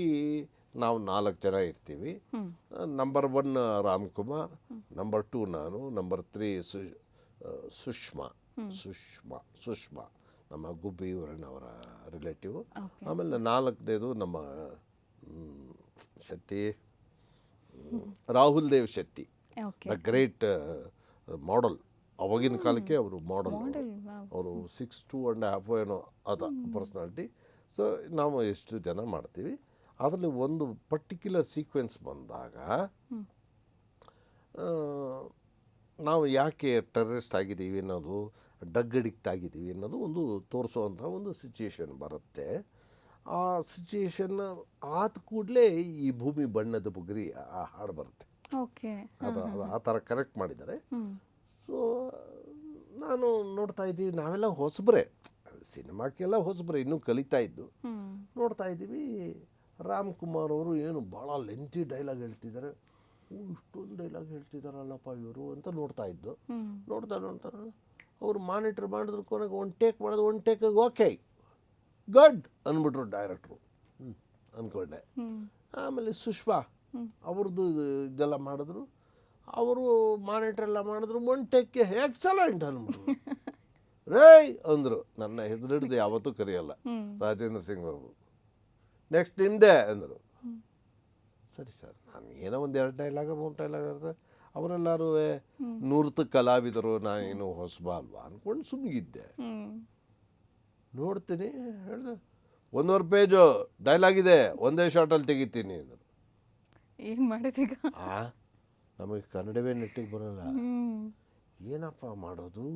ನಾವು 4 ಜನ ಇರ್ತೀವಿ. ನಂಬರ್ 1 ರಾಮ್ಕುಮಾರ್, ನಂಬರ್ 2 ನಾನು, ನಂಬರ್ 3 ಸುಷ್ಮಾ ನಮ್ಮ ಗುಬ್ಬಿ ಊರಿನವರ ರಿಲೇಟಿವ್. ಆಮೇಲೆ 4ನೇದು ನಮ್ಮ Shetty, Rahul Dev Shetty, the great model. ಅವಾಗಿನ ಕಾಲಕ್ಕೆ ಅವರು ಮಾಡೆಲ್, ಅವರು 6'2.5" ಏನೋ ಅದ ಪರ್ಸ್ನಾಲಿಟಿ. ಸೊ ನಾವು ಎಷ್ಟು ಜನ ಮಾಡ್ತೀವಿ. ಅದರಲ್ಲಿ ಒಂದು ಪರ್ಟಿಕ್ಯುಲರ್ ಸೀಕ್ವೆನ್ಸ್ ಬಂದಾಗ ನಾವು ಯಾಕೆ ಟೆರರಿಸ್ಟ್ ಆಗಿದ್ದೀವಿ ಅನ್ನೋದು, ಡ್ರಗ್ ಅಡಿಕ್ಟ್ ಆಗಿದ್ದೀವಿ ಅನ್ನೋದು ಒಂದು ತೋರಿಸುವಂಥ ಒಂದು ಸಿಚುಯೇಷನ್ ಬರುತ್ತೆ. ಆ ಸಿಚುಯೇಷನ್ ಆದ ಕೂಡಲೇ ಈ ಭೂಮಿ ಬಣ್ಣದ ಬುಗುರಿ ಆ ಹಾಡು ಬರುತ್ತೆ. ಅದು ಆ ಥರ ಕರೆಕ್ಟ್ ಮಾಡಿದ್ದಾರೆ. ಸೊ ನಾನು ನೋಡ್ತಾ ಇದ್ದೀವಿ, ನಾವೆಲ್ಲ ಹೊಸಬ್ರೆ, ಸಿನಿಮಾಕ್ಕೆಲ್ಲ ಹೊಸಬ್ರೆ, ಇನ್ನೂ ಕಲಿತಾ ಇದ್ದು. ನೋಡ್ತಾ ಇದ್ದೀವಿ, ರಾಮ್ಕುಮಾರ್ ಅವರು ಏನು ಭಾಳ ಲೆಂತಿ ಡೈಲಾಗ್ ಹೇಳ್ತಿದ್ದಾರೆ. ಇಷ್ಟೊಂದು ಡೈಲಾಗ್ ಹೇಳ್ತಿದ್ದಾರಲ್ಲಪ್ಪ ಇವರು ಅಂತ ನೋಡ್ತಾ ಇದ್ದು. ನೋಡ್ತಾ ಅವರು ಮಾನಿಟ್ರ್ ಮಾಡಿದ್ರು, ಕೊನೆಗೆ ಒಂದು ಟೇಕ್ ಮಾಡೋದು, ಒಂದು ಟೇಕಿಗೆ ಓಕೆ ಗುಡ್ ಅಂದ್ಬಿಟ್ರು ಡೈರೆಕ್ಟ್ರು. ಅಂದ್ಕೊಂಡೆ. ಆಮೇಲೆ ಸುಷ್ಮಾ ಅವ್ರದ್ದು ಇದೆಲ್ಲ ಮಾಡಿದ್ರು, ಅವರು ಮಾನಿಟ್ರೆಲ್ಲ ಮಾಡಿದ್ರು, ಒಂದು ಟೇಕ್ಗೆ ಎಕ್ಸಲೆಂಟ್ ಅಂದ್ಬಿಟ್ರು. ರೇ ಅಂದರು. ನನ್ನ ಹೆಸರು ಹಿಡಿದು ಯಾವತ್ತೂ ಕರೆಯಲ್ಲ ರಾಜೇಂದ್ರ ಸಿಂಗ್ ಬಾಬು. ನೆಕ್ಸ್ಟ್ ನಿಮ್ಮದೇ ಅಂದರು. ಸರಿ ಸರ್, ನಾನು ಏನೋ ಒಂದು 2 ಡೈಲಾಗ 3 ಡೈಲಾಗ್ ಇರ್ತದೆ. ಅವರೆಲ್ಲರೂ 100 ಕಲಾವಿದರು, ನಾನೇನು ಹೊಸಬ ಅಲ್ವಾ ಅಂದ್ಕೊಂಡು ಸುಮ್ಮಗಿದ್ದೆ. ನೋಡ್ತೀನಿ, ಹೇಳಿದೆ 1.5 ಪೇಜು ಡೈಲಾಗ್ ಇದೆ, ಒಂದೇ ಶಾರ್ಟಲ್ಲಿ ತೆಗಿತೀನಿ ಅಂದರು. ಏನು ಮಾಡೋದೀಗ? ನಮಗೆ ಕನ್ನಡವೇ ನೆಟ್ಟಿಗೆ ಬರೋಲ್ಲ, ಏನಪ್ಪ ಮಾಡೋದು?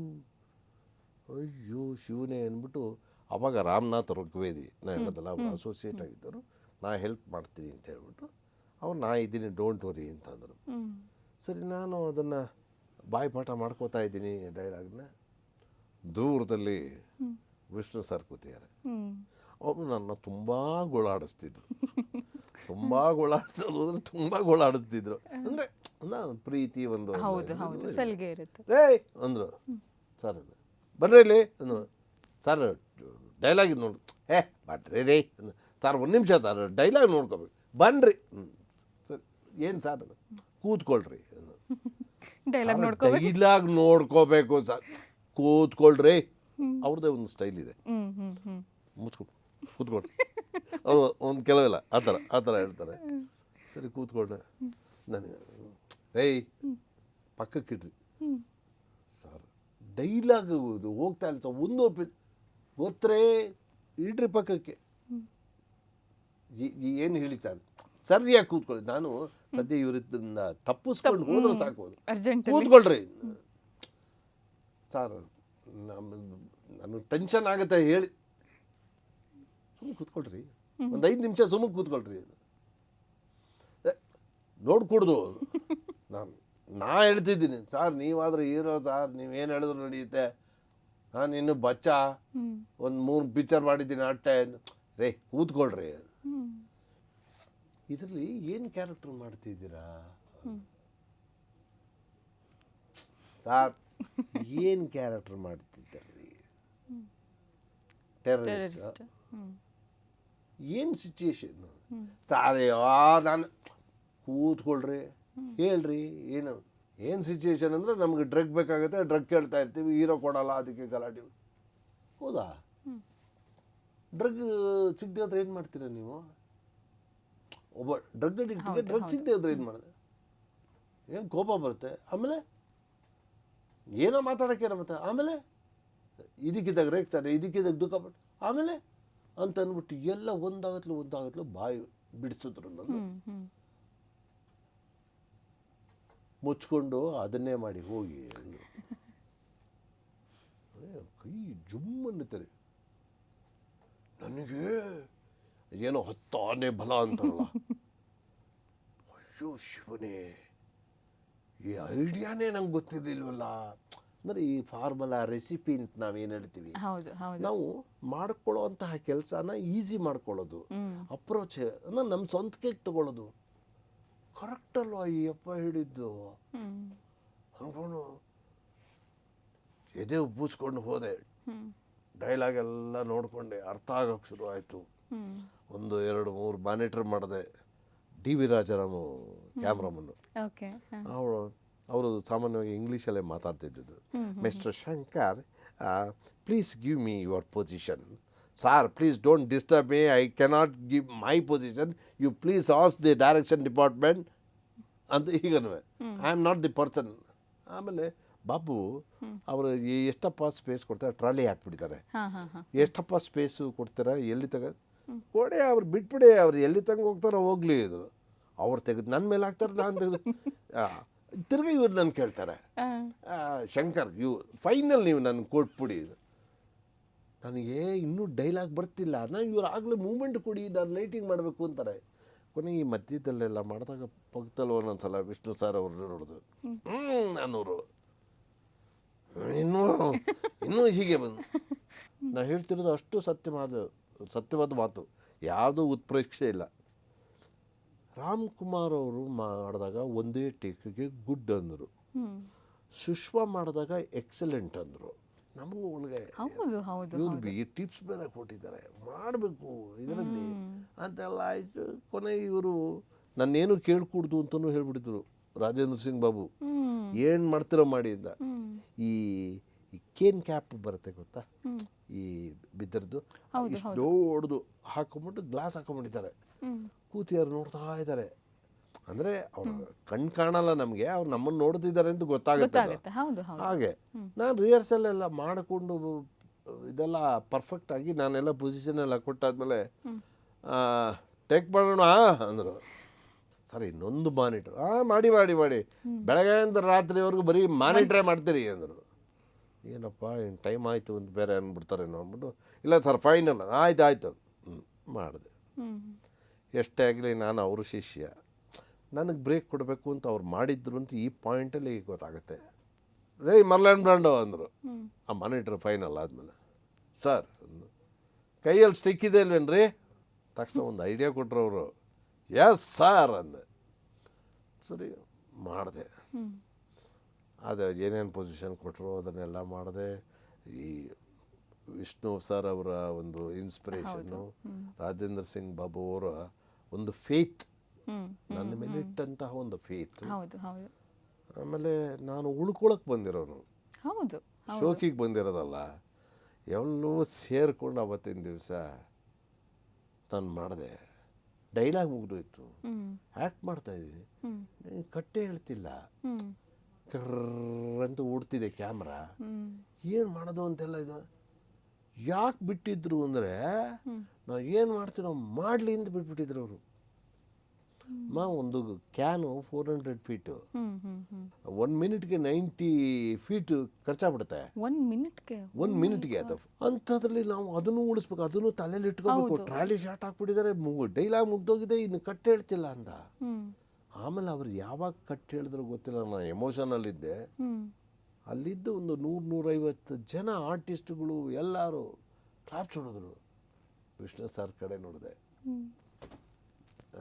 ಅಯ್ಯೋ ಶಿವನೇ ಅಂದ್ಬಿಟ್ಟು ಅವಾಗ ರಾಮನಾಥ್ ಋಗ್ವೇದಿ ನಾನು ಹೇಳೋದಲ್ಲ, ಅವರು ಅಸೋಸಿಯೇಟ್ ಆಗಿದ್ದರು, ನಾ ಹೆಲ್ಪ್ ಮಾಡ್ತೀನಿ ಅಂತ ಹೇಳ್ಬಿಟ್ಟು ಅವ್ರು ನಾ ಇದ್ದೀನಿ ಡೋಂಟ್ ವರಿ ಅಂತಂದರು. ಹ್ಮ್. ಸರಿ ನಾನು ಅದನ್ನು ಬಾಯಿಪಾಠ ಮಾಡ್ಕೋತಾ ಇದ್ದೀನಿ ಡೈಲಾಗ್ನ. ದೂರದಲ್ಲಿ ವಿಷ್ಣು ಸರ್ ಕೂತಿದ್ದಾರೆ. ಹ್ಮ್. ಅವರು ನನ್ನ ತುಂಬ ಗೋಳಾಡಿಸ್ತಿದ್ರು. ತುಂಬ ಗೋಳಾಡಿಸೋದು ಅಂದರೆ ತುಂಬ ಗೋಳಾಡಿಸ್ತಿದ್ರು. ಅಂದರೆ ಪ್ರೀತಿ ಒಂದು ಹೌದು ಹೌದು ಸಲಿಗೆ ಇರುತ್ತೆ. ರೇ ಅಂದರು. ಸರ್ ಬನ್ರಿ ಇಲ್ಲಿ ಅಂದರು. ಸರ್ ಡೈಲಾಗ್ ಇದು ನೋಡಿ. ಬಟ್ರಿ ರೀ ಸರ್ ಒಂದು ನಿಮಿಷ ಸರ್ ಡೈಲಾಗ್ ನೋಡ್ಕೋಬೇಕು ಬನ್ನಿರಿ. ಸರ್ ಏನು ಸರ್ ಕೂತ್ಕೊಳ್ರಿ. ಡೈಲಾಗ್ ನೋಡ್ಕೋಬೇಕು. ಡೈಲಾಗ್ ನೋಡ್ಕೋಬೇಕು ಸರ್ ಕೂತ್ಕೊಳ್ರಿ. ಅವ್ರದ್ದೇ ಒಂದು ಸ್ಟೈಲ್ ಇದೆ. ಮುಚ್ಕೊಂಡು ಕೂತ್ಕೊಳ್ರಿ. ಅವರು ಒಂದು ಕೆಲವೆಲ್ಲ ಆ ಥರ ಹೇಳ್ತಾರೆ. ಸರಿ ಕೂತ್ಕೊಂಡೆ. ನನಗೆ ಏಯ್ ಪಕ್ಕಕ್ಕಿಡ್ರಿ ಸರ್ ಡೈಲಾಗ್ ಹೋಗ್ತಾ ಇಲ್ಲ ಸರ್ 100 ಪೇಜ್ ಗೊತ್ತರೇ ಇಡ್ರಿ ಪಕ್ಕಕ್ಕೆ. ಏನು ಹೇಳಿ ಸರ್ ಸರಿಯಾಗಿ ಕೂತ್ಕೊಳ್ಳಿ. ನಾನು ಸದ್ಯ ಇವರಿಂದ ತಪ್ಪಿಸ್ಕೊಂಡು ಹೋದ್ರೆ ಸಾಕು. ಕೂತ್ಕೊಳ್ರಿ ಸರ್ ನನಗೆ ಟೆನ್ಷನ್ ಆಗುತ್ತೆ ಹೇಳಿ. ಸುಮ್ಮನೆ ಕೂತ್ಕೊಳ್ರಿ ಒಂದು 5 ನಿಮಿಷ ಸುಮ್ಮನೆ ಕೂತ್ಕೊಳ್ರಿ. ನೋಡ್ಕೊಡ್ದು ನಾ ಹೇಳ್ತಿದ್ದೀನಿ ಸರ್ ನೀವಾದ್ರೆ ಹೀರೋ ಸರ್ ನೀವೇನು ಹೇಳಿದ್ರು ನಡೆಯುತ್ತೆ. ನಾನು ಇನ್ನು ಬಚ್ಚ ಒಂದು 3 ಪಿಕ್ಚರ್ ಮಾಡಿದ್ದೀನಿ ಅಟ್ಟೆ. ರೇ ಕೂತ್ಕೊಳ್ರಿ. ಇದರಲ್ಲಿ ಏನು ಕ್ಯಾರೆಕ್ಟರ್ ಮಾಡ್ತಿದ್ದೀರಾ ಸರ್? ಏನು ಕ್ಯಾರೆಕ್ಟರ್ ಮಾಡ್ತಿದ್ದೀರಿ? ಟೆರರಿಸ್ಟ್? ಏನು ಸಿಚುಯೇಷನ್ ಸಾರಿ? ನಾನು ಕೂತ್ಕೊಳ್ರಿ ಹೇಳ್ರಿ. ಏನು ಸಿಚುಯೇಷನ್ ಅಂದರೆ ನಮ್ಗೆ ಡ್ರಗ್ ಬೇಕಾಗುತ್ತೆ, ಡ್ರಗ್ ಕೇಳ್ತಾ ಇರ್ತೀವಿ, ಹೀರೋ ಕೊಡಲ್ಲ, ಅದಕ್ಕೆ ಗಲಾಟೆ. ಹೌದಾ? ಡ್ರಗ್ ಸಿಗದೆ ಹೋದ್ರೆ ಏನು ಮಾಡ್ತೀರಾ ನೀವು? ಒಬ್ಬ ಡ್ರಗ್ ಅಡಿಕ್ಟಿಗೆ ಡ್ರಗ್ ಸಿಗದೆ ಹೋದ್ರೆ ಏನು ಮಾಡಿದೆ? ಏನು ಕೋಪ ಬರುತ್ತೆ. ಆಮೇಲೆ ಏನೋ ಮಾತಾಡೋಕ್ಕೇನೋ ಮತ್ತೆ ಆಮೇಲೆ ಇದಕ್ಕಿದ್ದಾಗ ರೇಗ್ತಾರೆ, ಇದಕ್ಕಿದ್ದಾಗ ದುಃಖ ಪಟ್ಟು ಆಮೇಲೆ ಅಂತ ಅಂದ್ಬಿಟ್ಟು ಎಲ್ಲ ಒಂದಾಗತ್ಲು ಬಾಯಿ ಬಿಡಿಸಿದ್ರು. ನನ್ನ ಮುಚ್ಕೊಂಡು ಅದನ್ನೇ ಮಾಡಿ ಹೋಗಿ ಕೈ ಜುಮ್ಮನ್ನುತ್ತಾರೆ. ನನಗೆ ಏನೋ 10 ಆನೆ ಬಲ ಅಂತಾರಲ್ಲ, ಅಯ್ಯೋ ಶಿವನೇ ಈ ಐಡಿಯಾನೇ ನಂಗೆ ಗೊತ್ತಿರಲಿಲ್ವಲ್ಲ. ಅಂದರೆ ಈ ಫಾರ್ಮುಲಾ ರೆಸಿಪಿ ಅಂತ ನಾವೇನು ಹೇಳ್ತೀವಿ, ನಾವು ಮಾಡ್ಕೊಳ್ಳೋ ಅಂತಹ ಕೆಲಸನ ಈಸಿ ಮಾಡ್ಕೊಳ್ಳೋದು, ಅಪ್ರೋಚ್ ಅಂದರೆ ನಮ್ಮ ಸ್ವಂತಕ್ಕೆ ತಗೊಳ್ಳೋದು ಕರೆಕ್ಟ್ ಅಲ್ವಾ ಈ ಅಪ್ಪ ಹೇಳಿದ್ದು ಅಂದ್ಕೊಂಡು ಎದೆ ಉಬ್ಬಿಸ್ಕೊಂಡು ಹೋದೆ. ಡೈಲಾಗ್ ಎಲ್ಲ ನೋಡಿಕೊಂಡೆ, ಅರ್ಥ ಆಗೋಕ್ಕೆ ಶುರು ಆಯಿತು. 1 2 3 ಮಾನಿಟರ್ ಮಾಡಿದೆ. ಡಿ ವಿ ರಾಜಾರಾಮು ಕ್ಯಾಮ್ರಾಮನ್ನು. ಅವರು ಸಾಮಾನ್ಯವಾಗಿ ಇಂಗ್ಲೀಷಲ್ಲೇ ಮಾತಾಡ್ತಿದ್ದು. Mister Shankar please give me your position. Sir, please don't disturb me. I cannot give my position. You please ask the direction department. ಅಂತ ಹೀಗನ್ನುವೆ. I am not the person. ಆಮೇಲೆ ಬಾಬು ಅವರು ಎಷ್ಟಪ್ಪ ಸ್ಪೇಸ್ ಕೊಡ್ತಾರೆ, ಟ್ರಾಲಿ ಹಾಕ್ಬಿಡ್ತಾರೆ. ಎಷ್ಟಪ್ಪ ಸ್ಪೇಸು ಕೊಡ್ತಾರೆ, ಎಲ್ಲಿ ಕೊಡೆ ಅವ್ರು ಬಿಟ್ಬಿಡಿ, ಅವ್ರು ಎಲ್ಲಿ ತನಕ ಹೋಗ್ತಾರೋ ಹೋಗ್ಲಿ. ಇದು ಅವ್ರು ತೆಗೆದು ನನ್ನ ಮೇಲೆ ಹಾಕ್ತಾರೆ, ನಾನು ತೆಗೆದು ತಿರ್ಗಿ ಇವ್ರು ನನ್ನ ಕೇಳ್ತಾರೆ, ಶಂಕರ್ ಫೈನಲ್ ನೀವು ನನ್ನ ಕೊಟ್ಬಿಡಿ. ಇದು ನನಗೆ ಇನ್ನೂ ಡೈಲಾಗ್ ಬರ್ತಿಲ್ಲ, ನಾನು ಇವ್ರು ಆಗಲೇ ಮೂಮೆಂಟ್ ಕೊಡಿ, ನಾನು ಲೈಟಿಂಗ್ ಮಾಡಬೇಕು ಅಂತಾರೆ. ಕೊನೆಗೆ ಈ ಮಧ್ಯದಲ್ಲೆಲ್ಲ ಮಾಡಿದಾಗ ಪಕ್ಕದಲ್ಲಿ ಒಂದೊಂದ್ಸಲ ವಿಷ್ಣು ಸರ್ ಅವ್ರು ನೋಡೋದು, ನಾನೂರು ಇನ್ನೂ ಹೀಗೆ ಬಂದು ನಾನು ಹೇಳ್ತಿರೋದು ಅಷ್ಟು ಸತ್ಯವಾದ ಮಾತು, ಯಾವುದೂ ಉತ್ಪ್ರೇಕ್ಷೆ ಇಲ್ಲ. ರಾಮ್ಕುಮಾರ್ ಅವರು ಮಾಡಿದಾಗ ಒಂದೇ ಟೇಕ್ಗೆ ಗುಡ್ ಅಂದರು, ಸುಷ್ಮಾ ಮಾಡಿದಾಗ ಎಕ್ಸಲೆಂಟ್ ಅಂದರು. ನಮಗೂ ಒಳಗೆ ಇವ್ರು ಈ ಟಿಪ್ಸ್ ಬೇರೆ ಕೊಟ್ಟಿದ್ದಾರೆ, ಮಾಡಬೇಕು ಇದರಲ್ಲಿ ಅಂತೆಲ್ಲ ಆಯಿತು. ಕೊನೆಗೆ ಇವರು ನನ್ನೇನು ಕೇಳ್ಕೊಡ್ದು ಅಂತಲೂ ಹೇಳ್ಬಿಟ್ಟಿದ್ರು ರಾಜೇಂದ್ರ ಸಿಂಗ್ ಬಾಬು. ಏನು ಮಾಡ್ತಿರೋ ಮಾಡಿ ಅಂತ. ಈ ಕೇನ್ ಕ್ಯಾಪ್ ಬರುತ್ತೆ ಗೊತ್ತಾ, ಈ ಬಿದ್ದರದ್ದು ಇಷ್ಟು ದೊಡ್ಡದು ಹಾಕೊಂಬಿಟ್ಟು ಗ್ಲಾಸ್ ಹಾಕೊಂಡ್ಬಿಟ್ಟಿದ್ದಾರೆ. ಕೂತಿಯಾರು ನೋಡ್ತಾ ಇದ್ದಾರೆ. ಅಂದರೆ ಅವ್ರು ಕಣ್ ಕಾಣಲ್ಲ ನಮಗೆ, ಅವ್ರು ನಮ್ಮನ್ನು ನೋಡ್ತಿದ್ದಾರೆ ಅಂತ ಗೊತ್ತಾಗುತ್ತೆ. ಹಾಗೆ ನಾನು ರಿಹರ್ಸಲ್ ಎಲ್ಲ ಮಾಡಿಕೊಂಡು ಇದೆಲ್ಲ ಪರ್ಫೆಕ್ಟಾಗಿ ನಾನೆಲ್ಲ ಪೊಸಿಷನ್ ಎಲ್ಲ ಕೊಟ್ಟಾದ್ಮೇಲೆ ಟೇಕ್ ಮಾಡೋಣ ಅಂದರು. ಸರಿ ಇನ್ನೊಂದು ಮಾನಿಟ್ರ್ ಮಾಡಿ ಬೆಳಗ್ಗೆಯಿಂದ ರಾತ್ರಿವರೆಗೂ ಬರೀ ಮಾನಿಟ್ರೇ ಮಾಡ್ತೀರಿ ಅಂದರು. ಏನಪ್ಪ ಏನು ಟೈಮ್ ಆಯಿತು ಅಂತ ಬೇರೆ ಅಂದ್ಬಿಡ್ತಾರೆ ಅಂದ್ಬಿಟ್ಟು, ಇಲ್ಲ ಸರ್ ಫೈನಲ್ ಆಯ್ತು ಮಾಡಿದೆ. ಎಷ್ಟೇ ಆಗಲಿ ನಾನು ಅವರು ಶಿಷ್ಯ. ನನಗೆ ಬ್ರೇಕ್ ಕೊಡಬೇಕು ಅಂತ ಅವ್ರು ಮಾಡಿದ್ರು ಅಂತ ಈ ಪಾಯಿಂಟಲ್ಲಿ ಗೊತ್ತಾಗುತ್ತೆ. ರೇ ಮರ್ಲ್ಯಾನ್ ಬ್ರಾಂಡೋ ಅಂದರು ಆ ಮಾನಿಟ್ರ್ ಫೈನಲ್ ಆದಮೇಲೆ. ಸರ್ ಕೈಯಲ್ಲಿ ಸ್ಟಿಕ್ ಇದೆ ಅಲ್ವೇನ್ರಿ? ತಕ್ಷಣ ಒಂದು ಐಡಿಯಾ ಕೊಟ್ಟರು ಅವರು. ಎಸ್ ಸರ್ ಅಂದೆ. ಸರಿ ಮಾಡಿದೆ. ಅದೇ ಏನೇನು ಪೊಸಿಷನ್ ಕೊಟ್ಟರು ಅದನ್ನೆಲ್ಲ ಮಾಡಿದೆ. ಈ ವಿಷ್ಣು ಸರ್ ಅವರ ಒಂದು ಇನ್ಸ್ಪಿರೇಷನ್ನು, ರಾಜೇಂದ್ರ ಸಿಂಗ್ ಬಾಬು ಅವರ ಒಂದು ಫೇತ್, ನನ್ನ ಮೇಲೆ ಇಟ್ಟಂತಹ ಒಂದು ಫೇತ್. ಆಮೇಲೆ ನಾನು ಉಳ್ಕೊಳಕ್ಕೆ ಬಂದಿರೋನು, ಶೋಕಿಗೆ ಬಂದಿರೋದಲ್ಲ. ಎಲ್ಲವೂ ಸೇರಿಕೊಂಡು ಅವತ್ತಿನ ದಿವಸ ನಾನು ಮಾಡಿದೆ. ಡೈಲಾಗ್ ಮುಗಿದೋಯ್ತು, ಆ್ಯಕ್ಟ್ ಮಾಡ್ತಾಯಿದ್ದೀನಿ, ಕಟ್ಟೆ ಹೇಳ್ತಿಲ್ಲ, ಕರ್ರಂತ ಓಡ್ತಿದೆ ಕ್ಯಾಮ್ರಾ. ಏನು ಮಾಡೋದು ಅಂತೆಲ್ಲ ಇದು ಯಾಕೆ ಬಿಟ್ಟಿದ್ರು ಅಂದರೆ, ನಾವು ಏನು ಮಾಡ್ತೀರೋ ಮಾಡಲಿ ಅಂತ ಬಿಟ್ಬಿಟ್ಟಿದ್ರು ಅವರು. ಒಂದು ಕ್ಯಾನು 400 ಫೀಟು, 1 ಮಿನಿಟ್ಗೆ 90 ಫೀಟ್ ಖರ್ಚಾಗ್ಬಿಡುತ್ತೆ. 1 ಮಿನಿಟ್ಗೆ ಅದು. ಅಂಥದ್ರಲ್ಲಿ ನಾವು ಅದನ್ನು ಉಳಿಸ್ಬೇಕು, ಅದನ್ನು ತಲೆಯಲ್ಲಿ ಇಟ್ಕೋಬೇಕು. ಟ್ರಾಲಿ ಶಾರ್ಟ್ ಹಾಕ್ಬಿಟ್ಟಿದ್ದಾರೆ, ಡೈಲಾಗ್ ಮುಗ್ದೋಗಿದೆ, ಇನ್ನು ಕಟ್ ಹೇಳ್ತಿಲ್ಲ ಅಂದ. ಆಮೇಲೆ ಅವ್ರು ಯಾವಾಗ ಕಟ್ ಹೇಳಿದ್ರು ಗೊತ್ತಿಲ್ಲ, ನಾನು ಎಮೋಷನಲ್ಲಿದ್ದೆ. ಅಲ್ಲಿದ್ದು ಒಂದು 100-150 ಜನ ಆರ್ಟಿಸ್ಟ್ಗಳು ಎಲ್ಲರೂ ಕ್ಲಾಪ್ಸ್ ಹೊಡೆದ್ರು. ವಿಷ್ಣು ಸರ್ ಕಡೆ ನೋಡಿದೆ,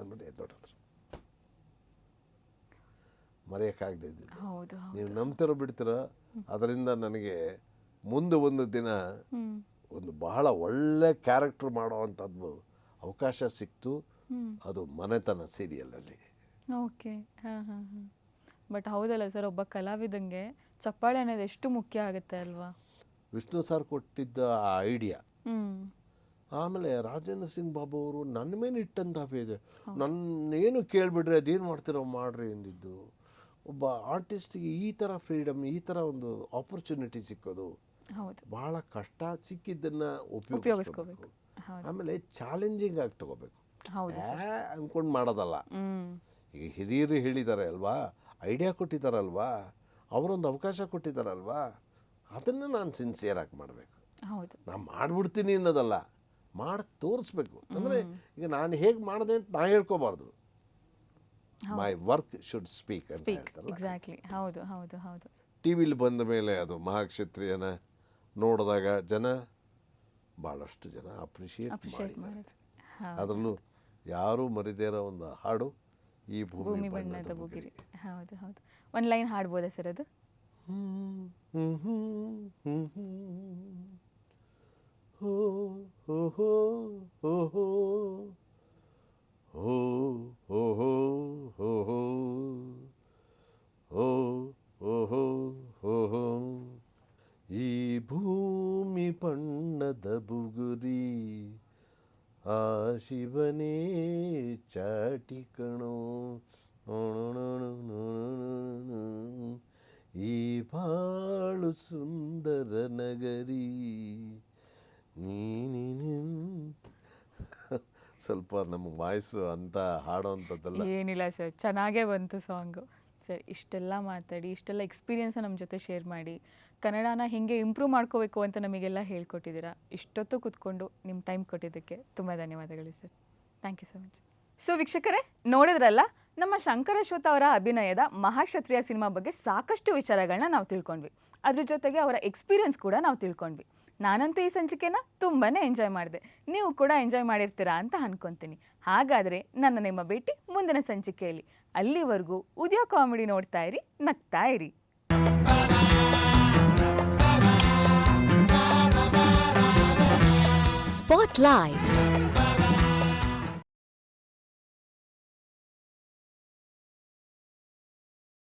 ಅಂದ್ಬಿಟ್ಟು ಎದ್ದೋಟತ್ರ ಮರೆಯೋಕ್ಕಾಗದೇ ಇದ್ದಿದ್ದು. ನೀವು ನಂಬ್ತಿರೋ ಬಿಡ್ತಿರೋ, ಅದರಿಂದ ನನಗೆ ಮುಂದೆ ಒಂದು ದಿನ ಒಂದು ಬಹಳ ಒಳ್ಳೆ ಕ್ಯಾರೆಕ್ಟರ್ ಮಾಡೋ ಅಂಥದ್ದು ಅವಕಾಶ ಸಿಕ್ತು. ಅದು ಮನೆತನ ಸೀರಿಯಲಲ್ಲಿ. ಓಕೆ. ಬಟ್ ಹೌದಲ್ಲ ಸರ್, ಒಬ್ಬ ಕಲಾವಿದಂಗೆ ಚಪ್ಪಾಳೆ ಅನ್ನೋದು ಎಷ್ಟು ಮುಖ್ಯ ಆಗುತ್ತೆ ಅಲ್ವಾ? ವಿಷ್ಣು ಸರ್ ಕೊಟ್ಟಿದ್ದ ಆ ಐಡಿಯಾ, ಆಮೇಲೆ ರಾಜೇಂದ್ರ ಸಿಂಗ್ ಬಾಬು ಅವರು ನನ್ನ ಮೇಲೆ ಇಟ್ಟಂಥ ಇದೆ. ನನ್ನೇನು ಕೇಳಿಬಿಡ್ರಿ, ಅದೇನು ಮಾಡ್ತಿರೋ ಮಾಡ್ರಿ ಎಂದಿದ್ದು. ಒಬ್ಬ ಆರ್ಟಿಸ್ಟಿಗೆ ಈ ಥರ ಫ್ರೀಡಮ್, ಈ ಥರ ಒಂದು ಆಪರ್ಚುನಿಟಿ ಸಿಕ್ಕೋದು ಭಾಳ ಕಷ್ಟ. ಸಿಕ್ಕಿದ್ದನ್ನು ಉಪಯೋಗಿಸ್ಕೋಬೇಕು. ಆಮೇಲೆ ಚಾಲೆಂಜಿಂಗ್ ಆಗಿ ತಗೋಬೇಕು, ಅಂದ್ಕೊಂಡು ಮಾಡೋದಲ್ಲ. ಈಗ ಹಿರಿಯರು ಹೇಳಿದ್ದಾರೆ ಅಲ್ವಾ, ಐಡಿಯಾ ಕೊಟ್ಟಿದ್ದಾರಲ್ವಾ, ಅವರೊಂದು ಅವಕಾಶ ಕೊಟ್ಟಿದ್ದಾರಲ್ವಾ, ಅದನ್ನು ನಾನು ಸಿನ್ಸಿಯರಾಗಿ ಮಾಡಬೇಕು. ನಾನು ಮಾಡಿಬಿಡ್ತೀನಿ ಅನ್ನೋದಲ್ಲ, ಮಾಡಿ ತೋರಿಸ್ಬೇಕು. ಅಂದರೆ ಈಗ ನಾನು ಹೇಗೆ ಮಾಡಿದೆ ಅಂತ ನಾ ಹೇಳ್ಕೋಬಾರ್ದು. ಮೈ ವರ್ಕ್ ಶುಡ್ ಸ್ಪೀಕ್ ಅಂತ ಹೇಳ್ತಾರಲ್ಲ. ಟಿ ವಿಲಿ ಬಂದ ಮೇಲೆ ಅದು ಮಹಾಕ್ಷತ್ರಿಯನ ನೋಡಿದಾಗ ಜನ, ಭಾಳಷ್ಟು ಜನ ಅಪ್ರಿಷಿಯೇಟ್ ಮಾಡಿದ್ದಾರೆ. ಅದರಲ್ಲೂ ಯಾರೂ ಮರಿದೇ ಇರೋ ಒಂದು ಹಾಡು, ಈ ಭೂಮಿ ಬಣ್ಣದ ಬುಗುರಿ. ಒಂದು ಲೈನ್ ಹಾಡ್ಬೋದಾ ಸರ್ ಅದು? ಹೋ ಹೋ ಹೋ ಹೋ ಹೋ ಹೋ ಹೋ ಹೋ ಹೋ ಹೋ ಹೋ ಹೋ ಹೋ ಈ ಭೂಮಿ ಬಣ್ಣದ ಬುಗುರಿ ಆ ಶಿವನೇ ಚಾಟಿ ಕಣೋ, ಈ ಬಾಳು ಸುಂದರ ನಗರಿ ನೀನು. ಸ್ವಲ್ಪ ನಮ್ಮ ವಾಯ್ಸು ಅಂತ ಹಾಡೋವಂಥದ್ದಲ್ಲ. ಏನಿಲ್ಲ ಸರ್, ಚೆನ್ನಾಗೇ ಬಂತು ಸಾಂಗು. ಸರ್ ಇಷ್ಟೆಲ್ಲ ಮಾತಾಡಿ, ಇಷ್ಟೆಲ್ಲ ಎಕ್ಸ್ಪೀರಿಯನ್ಸ್ ನಮ್ಮ ಜೊತೆ ಶೇರ್ ಮಾಡಿ, ಕನ್ನಡನ ಹೇಗೆ ಇಂಪ್ರೂವ್ ಮಾಡ್ಕೋಬೇಕು ಅಂತ ನಮಗೆಲ್ಲ ಹೇಳ್ಕೊಟ್ಟಿದ್ದೀರಾ. ಇಷ್ಟೊತ್ತು ಕೂತ್ಕೊಂಡು ನಿಮ್ಮ ಟೈಮ್ ಕೊಟ್ಟಿದ್ದಕ್ಕೆ ತುಂಬ ಧನ್ಯವಾದಗಳು sir. Thank you so much. So ವೀಕ್ಷಕರೇ, ನೋಡಿದ್ರಲ್ಲ, ನಮ್ಮ ಶಂಕರ್ ಅಶ್ವಥ್ ಅವರ ಅಭಿನಯದ ಮಹಾಕ್ಷತ್ರಿಯ ಸಿನಿಮಾ ಬಗ್ಗೆ ಸಾಕಷ್ಟು ವಿಚಾರಗಳನ್ನ ನಾವು ತಿಳ್ಕೊಂಡ್ವಿ. ಅದ್ರ ಜೊತೆಗೆ ಅವರ ಎಕ್ಸ್ಪೀರಿಯನ್ಸ್ ಕೂಡ ನಾವು ತಿಳ್ಕೊಂಡ್ವಿ. ನಾನಂತೂ ಈ ಸಂಚಿಕೆನ ತುಂಬಾ ಎಂಜಾಯ್ ಮಾಡಿದೆ. ನೀವು ಕೂಡ ಎಂಜಾಯ್ ಮಾಡಿರ್ತೀರಾ ಅಂತ ಅನ್ಕೊತೀನಿ. ಹಾಗಾದರೆ ನಿಮ್ಮ ಭೇಟಿ ಮುಂದಿನ ಸಂಚಿಕೆಯಲ್ಲಿ. ಅಲ್ಲಿವರೆಗೂ ಉದಯ ಕಾಮಿಡಿ ನೋಡ್ತಾ ಇರಿ, ನಗ್ತಾ ಇರಿ. Spotlight.